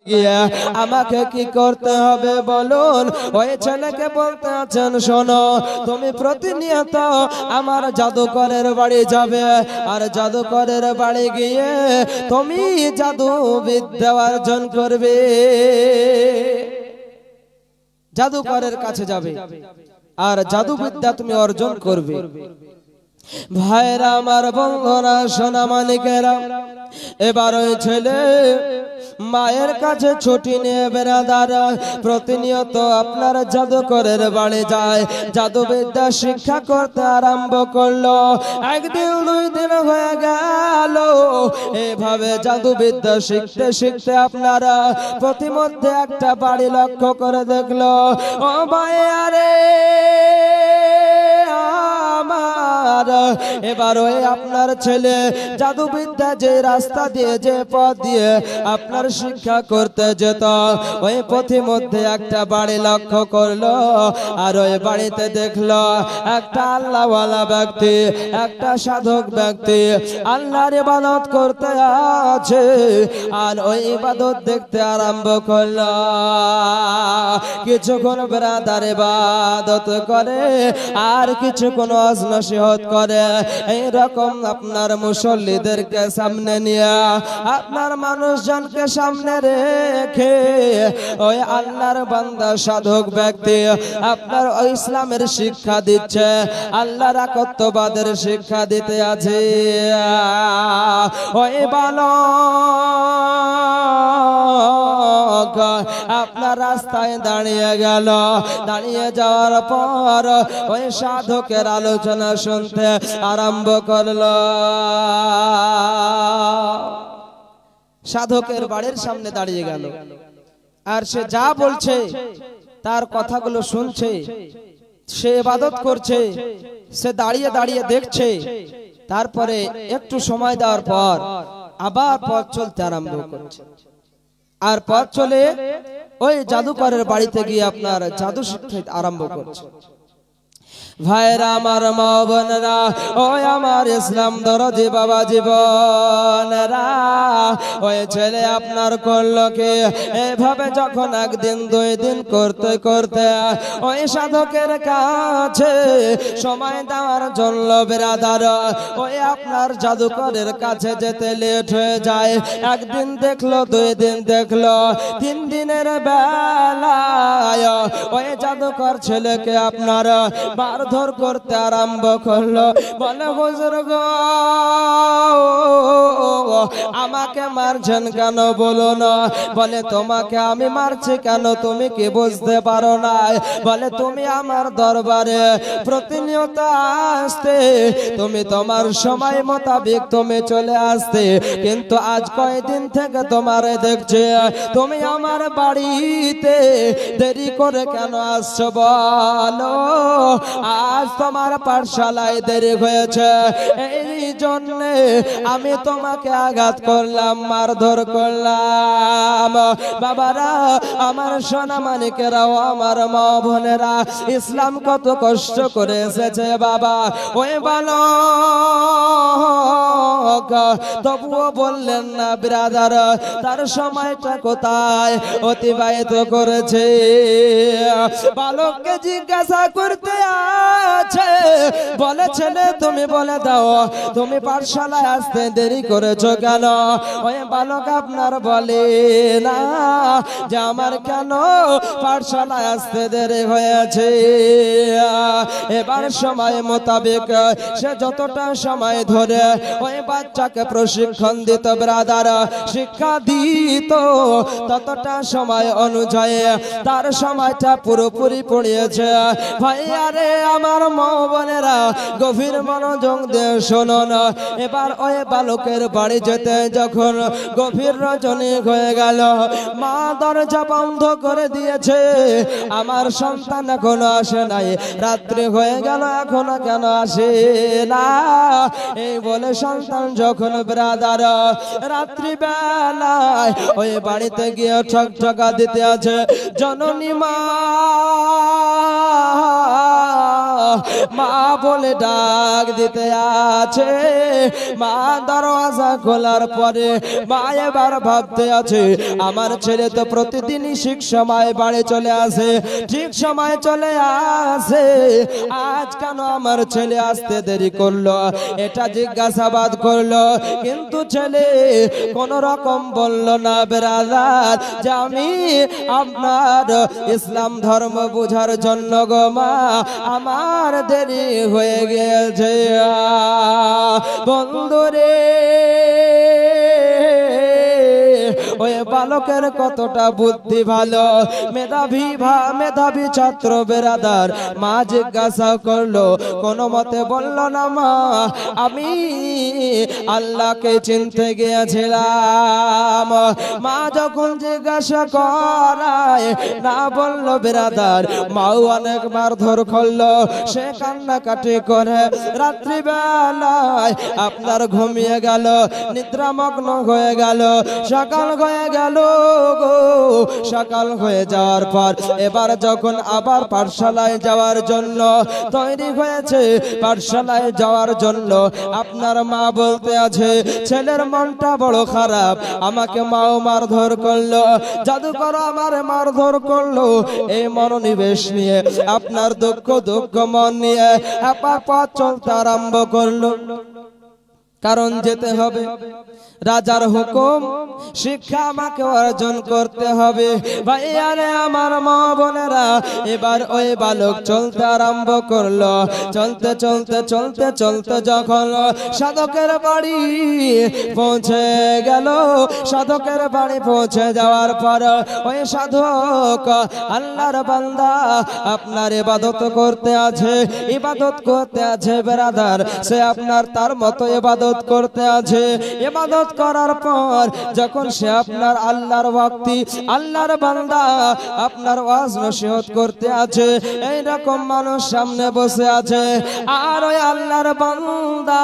গিয়া আমাকে কি করতে হবে বলুন। ওই ছেলেকে বলতে আছেন, শোনো তুমি প্রতিনিয়ত আমার জাদুকরের বাড়ি যাবে, আর জাদুকরের বাড়ি গিয়ে তুমি জাদু বিদ্যা অর্জন করবে। জাদুকরের কাছে যাবে আর জাদু বিদ্যা তুমি অর্জন করবে। ভাইরা আমার, বন্ধুরা, সোনা মানিকেরা, এবার ওই ছেলে মায়ের কাছে ছুটি নিয়ে বেরাদার প্রতিনিয়ত আপনার জাদুকরের বাড়ি যায়, জাদুবিদ্যা শিক্ষা করতে আরম্ভ করলো। একদিন দুই দিন হয়ে গেল, এভাবে জাদুবিদ্যা শিখতে শিখতে আপনারা প্রতিমধ্যে একটা বাড়ি লক্ষ্য করে দেখলো। ও ভাইয়ারে আমার, এবার ওই আপনার ছেলে জাদুবিদ্যা যে রাস্তা দিয়ে, যে পথ দিয়ে আপনার শিক্ষা করতে যেত, ওই পথের মধ্যে একটা বাড়ি লক্ষ্য করলো। আর ওই বাড়িতে দেখলো একটা আল্লাহওয়ালা ব্যক্তি, একটা সাধক ব্যক্তি আল্লাহর ইবাদত করতে আছে। আর ওই ইবাদত দেখতে আরম্ভ করলো। কিছুক্ষণ ব্রাদার ইবাদত করে আর কিছুক্ষণ ওয়াজ নসিহত করে। এইরকম আপনার মুসল্লিদেরকে সামনে নিয়ে, আপনার মানুষজনকে সামনে রেখে ওই আল্লাহর বান্দা সাধক ব্যক্তি আপনার ওই ইসলামের শিক্ষা দিচ্ছে, আল্লাহর একত্ববাদের শিক্ষা দিতে আছে। ওই বালক আপনার রাস্তায় দাঁড়িয়ে গেল। দাঁড়িয়ে যাওয়ার পর ওই সাধকের আলোচনা শুনতে আরম্ভ করলো। সাধকের বাড়ির সামনে দাঁড়িয়ে গেল আর সে যা বলছে তার কথাগুলো শুনছে, সে ইবাদত করছে, সে দাঁড়িয়ে দাঁড়িয়ে দেখছে। তারপরে একটু সময় দেওয়ার পর আবার পথ চলতে আরম্ভ করছে। আর পথ চলে ওই জাদুকরের বাড়িতে গিয়ে আপনার জাদু শিক্ষা আরম্ভ করছে। ভাইরা আমার, মা বোনেরা, ওই আমার ইসলাম দরদি বাবা জীবনেরা, ওই ছেলে আপনার করলো কি, এভাবে যখন একদিন দুই দিন করতে করতে ওই সাধকের কাছে সময় দেওয়ার জন্য বেরাদার ওই আপনার জাদুকরের কাছে যেতে লেট হয়ে যায়। একদিন দেখলো, দুই দিন দেখলো, তিন দিনের বেলায় ওই জাদুকর ছেলেকে আপনার মারধর করতে আরম্ভ করলো। বলে, হুজুর গো, আমাকে মারছেন কেন বলো না? বলে, তোমাকে আমি মারছি কেন তুমি কি বুঝতে পারো না? বলে, তুমি আমার দরবারে প্রতিনিয়ত আসতে, তুমি তোমার সময় মোতাবেক তুমি চলে আসতে, কিন্তু আজ কয়দিন থেকে তোমারে দেখছি তুমি আমার বাড়িতে দেরি করে কেন আসছো বলো? আজ তোমার পাঠশালায় দেরি হয়েছে, এই জন্যে আমি তোমাকে আঘাত করলাম, মারধর করলাম। বাবারা, আমার সোনা মানিকেরাও, আমার মা বোনেরা, ইসলাম কত কষ্ট করে এসেছে বাবা। ওই বালক তবুও বললেন না ব্রাদার তার সময়টা কোথায় অতিবাহিত করেছে। বালককে জিজ্ঞাসা করতে আছে, বলে, ছেলে তুমি বলে দাও তুমি পাঠশালায় আসতে দেরি করেছো কেন? ওই বালক আপনার বলে না যে আমার কেন পাঠশালায় আসতে দেরি হয়েছে। এবার সময় মোতাবেক সে যতটা সময় ধরে ওই বাচ্চাকে প্রশিক্ষণ দিত ব্রাদার, শিক্ষা দিত, ততটা সময় অনুযায়ী তার সময়টা পুরোপুরি পড়িয়েছে। ভাই আরে আমার মা বোনেরা, গভীর মনোযোগ দিয়ে শুনুন। এবার ওই বালকের বাড়ি যেতে যখন গভীর রজনী হয়ে গেল, মা দরজা বন্ধ করে দিয়েছে, আমার সন্তান এখনো আসে নাই, রাত্রি হয়ে গেল এখনো কেন আসে না? এই বলে সন্তান যখন ব্রাদার রাত্রি বেলায় ওই বাড়িতে গিয়ে ঠকঠকা দিতে আছে, জননী মা মা বলে ডাক দিতে আছে। মা দরওয়াজা খোলার পরে মা এবার ভাবতে আছে আমার ছেলে তো প্রতিদিনই ঠিক সময় বাড়ি চলে আসে, ঠিক সময় চলে আসে, আজ কেন আমার ছেলে আসতে দেরি করলো, এটা জিজ্ঞাসাবাদ করলো। কিন্তু ছেলে কোন রকম বলল না বেরাদার যে আমি আপনার ইসলাম ধর্ম বুঝার জন্য গো মা আমার দেরি হয়ে গেছে। বন্ধুরে ওই বালকের কতটা বুদ্ধি ভালো, মেধাবী ছাত্র বেরাদার। মা জিজ্ঞাসা করলো, কোনো মতে বলল না মা আমি আল্লাহকে চিনতে গিয়েছিলাম। মা যখন জিজ্ঞাসা করায় না বলল বেরাদার, মাও অনেক মারধর করলো, সে কান্নাকাটি করে রাত্রিবেলায় আপনার ঘুমিয়ে গেল, নিদ্রামগ্ন হয়ে গেল। সকাল হয়ে গেল গো, সকাল হয়ে যাওয়ার পর এবার যখন আবার পাঠশালায় যাওয়ার জন্য তৈরি হয়েছে, পাঠশালায় যাওয়ার জন্য আপনার মা বলতে আছে ছেলের মনটা বড় খারাপ, আমাকে মাও মারধর করলো, জাদুকর আমার মারধর করলো। এই মনোনিবেশ নিয়ে আপনার দুঃখ মন নিয়ে এবার পথ চলতে আরম্ভ করলো। কারণ যেতে হবে, রাজার হুকুম, শিক্ষা আমাকে অর্জন করতে হবে। ভাই আরে আমার মা বোনেরা, এবার ওই বালক চলতে আরম্ভ করলো। চলতে চলতে চলতে চলতে যখন সাধকের বাড়ি পৌঁছে গেল, সাধকের বাড়ি পৌঁছে যাওয়ার পর ওই সাধক আল্লাহর বান্দা আপনার ইবাদত করতে আছে বেরাদার। সে আপনার তার মতো ইবাদত করতে আছে। ইবাদত করার পর যখন সে আপনার আল্লাহর ভক্তি, আল্লাহর বান্দা আপনার ওয়াজ নসিহত করতে আছে, এই রকম মানুষ সামনে বসে আছে। আর ওই আল্লাহর বান্দা